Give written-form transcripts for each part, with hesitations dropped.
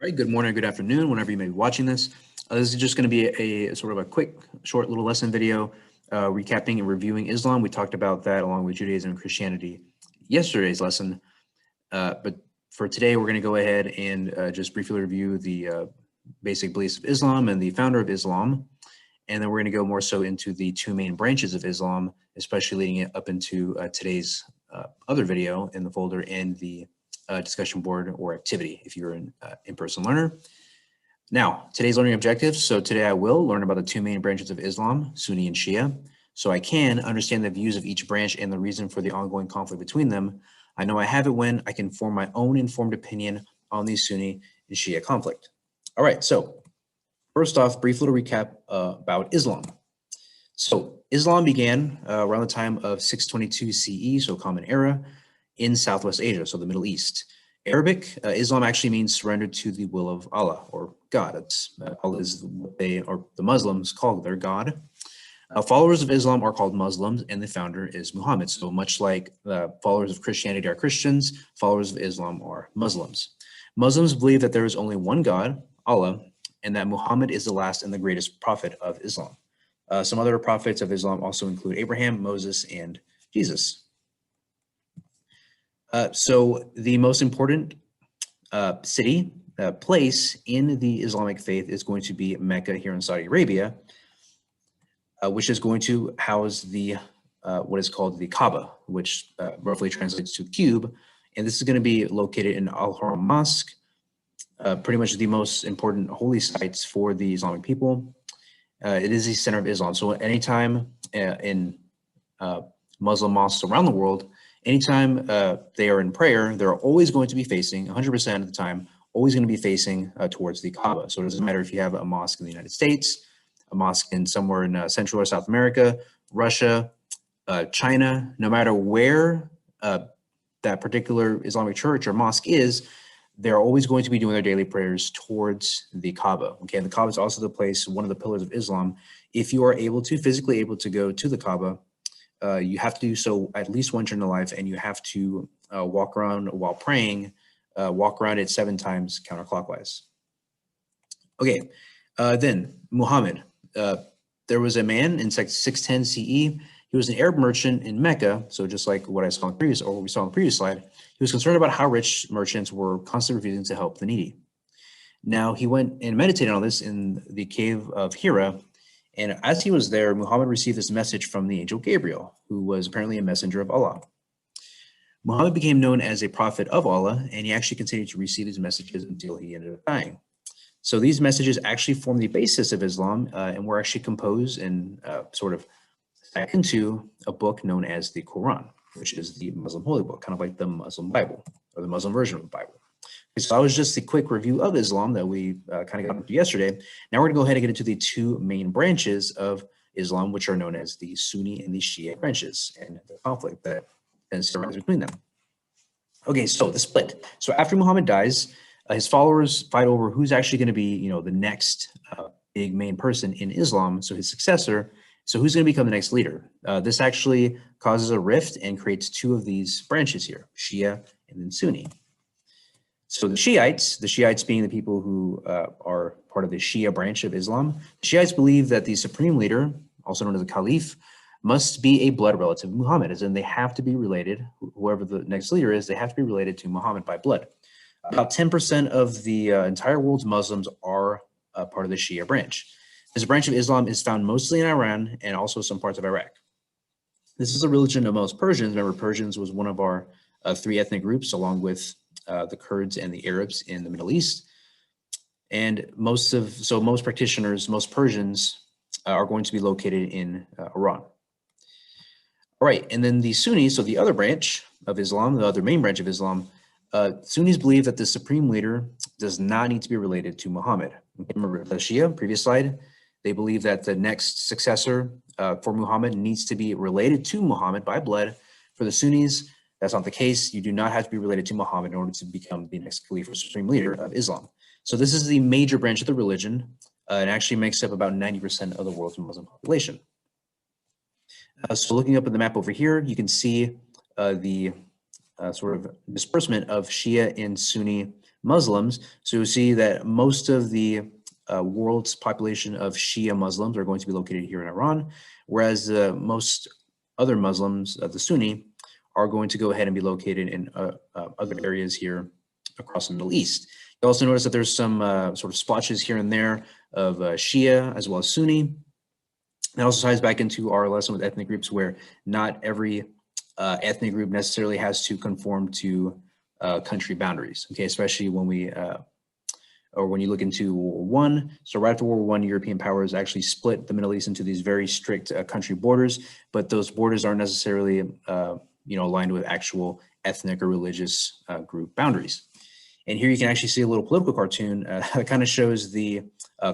Right, good morning, good afternoon, whenever you may be watching this. This is just going to be a sort of a quick, short little lesson video recapping and reviewing Islam. We talked about that along with Judaism and Christianity yesterday's lesson. But for today, we're going to go ahead and just briefly review the basic beliefs of Islam and the founder of Islam. And then we're going to go more so into the two main branches of Islam, especially leading it up into today's other video in the folder and the discussion board or activity if you're an in-person learner. Now, today's learning objectives. So today I will learn about the two main branches of Islam, Sunni and Shia, so I can understand the views of each branch and the reason for the ongoing conflict between them. I know I have it when I can form my own informed opinion on the Sunni and Shia conflict. All right, so first off, brief little recap about Islam. So Islam began around the time of 622 CE, so Common Era, in Southwest Asia, so the Middle East. Arabic, Islam actually means surrender to the will of Allah or God. Allah is what they, or the Muslims, call their God. Followers of Islam are called Muslims, and the founder is Muhammad. So much like followers of Christianity are Christians, followers of Islam are Muslims. Muslims believe that there is only one God, Allah, and that Muhammad is the last and the greatest prophet of Islam. Some other prophets of Islam also include Abraham, Moses, and Jesus. So the most important place in the Islamic faith is going to be Mecca here in Saudi Arabia, which is going to house the what is called the Kaaba, which roughly translates to cube. And this is going to be located in Al-Haram Mosque, pretty much the most important holy sites for the Islamic people. It is the center of Islam. So anytime in Muslim mosques around the world, anytime they are in prayer, they're always going to be facing, 100% of the time, always going to be facing towards the Kaaba. So it doesn't matter if you have a mosque in the United States, a mosque in somewhere in Central or South America, Russia, China, no matter where that particular Islamic church or mosque is, they're always going to be doing their daily prayers towards the Kaaba. Okay, and the Kaaba is also the place, one of the pillars of Islam. If you are physically able to go to the Kaaba, you have to do so at least once in your life, and you have to walk around while praying, walk around it 7 times counterclockwise. Okay, then Muhammad. There was a man in 610 CE. He was an Arab merchant in Mecca. So just like what I saw in previous, or what we saw on the previous slide, he was concerned about how rich merchants were constantly refusing to help the needy. Now he went and meditated on this in the cave of Hira. And as he was there, Muhammad received this message from the angel Gabriel, who was apparently a messenger of Allah. Muhammad became known as a prophet of Allah, and he actually continued to receive these messages until he ended up dying. So these messages actually form the basis of Islam, and were actually composed and sort of stacked into a book known as the Quran, which is the Muslim holy book, kind of like the Muslim Bible, or the Muslim version of the Bible. So that was just a quick review of Islam that we kind of got into yesterday. Now we're going to go ahead and get into the two main branches of Islam, which are known as the Sunni and the Shia branches, and the conflict that arises between them. Okay, so the split. So after Muhammad dies, his followers fight over who's actually going to be, the next big main person in Islam, so his successor. So who's going to become the next leader? This actually causes a rift and creates two of these branches here, Shia and then Sunni. So the Shiites being the people who are part of the Shia branch of Islam, the Shiites believe that the supreme leader, also known as the Caliph, must be a blood relative of Muhammad, as in they have to be related, whoever the next leader is, they have to be related to Muhammad by blood. About 10% of the entire world's Muslims are part of the Shia branch. This branch of Islam is found mostly in Iran and also some parts of Iraq. This is a religion of most Persians. Remember, Persians was one of our 3 ethnic groups, along with the Kurds and the Arabs in the Middle East. And most practitioners, most Persians are going to be located in Iran. All right, and then the Sunnis, so the other branch of Islam, the other main branch of Islam, Sunnis believe that the supreme leader does not need to be related to Muhammad. Remember the Shia, previous slide, they believe that the next successor for Muhammad needs to be related to Muhammad by blood. For the Sunnis, that's not the case. You do not have to be related to Muhammad in order to become the next caliph or supreme leader of Islam. So this is the major branch of the religion. It actually makes up about 90% of the world's Muslim population. So looking up at the map over here, you can see the sort of disbursement of Shia and Sunni Muslims. So you'll see that most of the world's population of Shia Muslims are going to be located here in Iran, whereas most other Muslims, the Sunni, are going to go ahead and be located in other areas here across the Middle East. You also notice that there's some sort of splotches here and there of Shia as well as Sunni. That also ties back into our lesson with ethnic groups, where not every ethnic group necessarily has to conform to country boundaries. Okay, especially when we or when you look into World War I. So right after World War I, European powers actually split the Middle East into these very strict country borders, but those borders aren't necessarily aligned with actual ethnic or religious group boundaries. And here you can actually see a little political cartoon that kind of shows the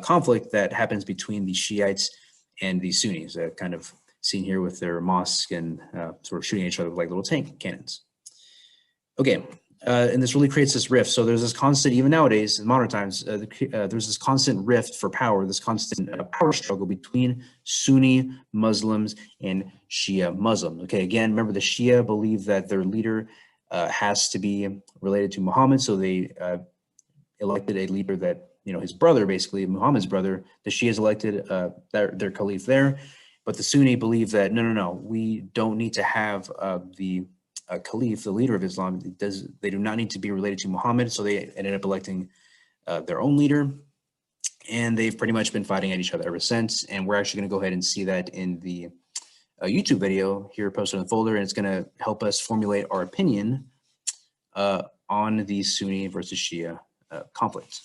conflict that happens between the Shiites and the Sunnis, kind of seen here with their mosque and sort of shooting each other with like little tank cannons. Okay, and this really creates this rift. So there's this constant, even nowadays in modern times, there's this constant rift for power, this constant power struggle between Sunni Muslims and Shia Muslims. Okay, again, remember the Shia believe that their leader has to be related to Muhammad, so they elected a leader that, his brother, basically Muhammad's brother, the Shias elected their caliph there, but the Sunni believe that no, we don't need to have the caliph, the leader of Islam. They do not need to be related to Muhammad, so they ended up electing their own leader, and they've pretty much been fighting at each other ever since. And we're actually going to go ahead and see that in the YouTube video here posted in the folder, and it's going to help us formulate our opinion on the Sunni versus Shia conflict.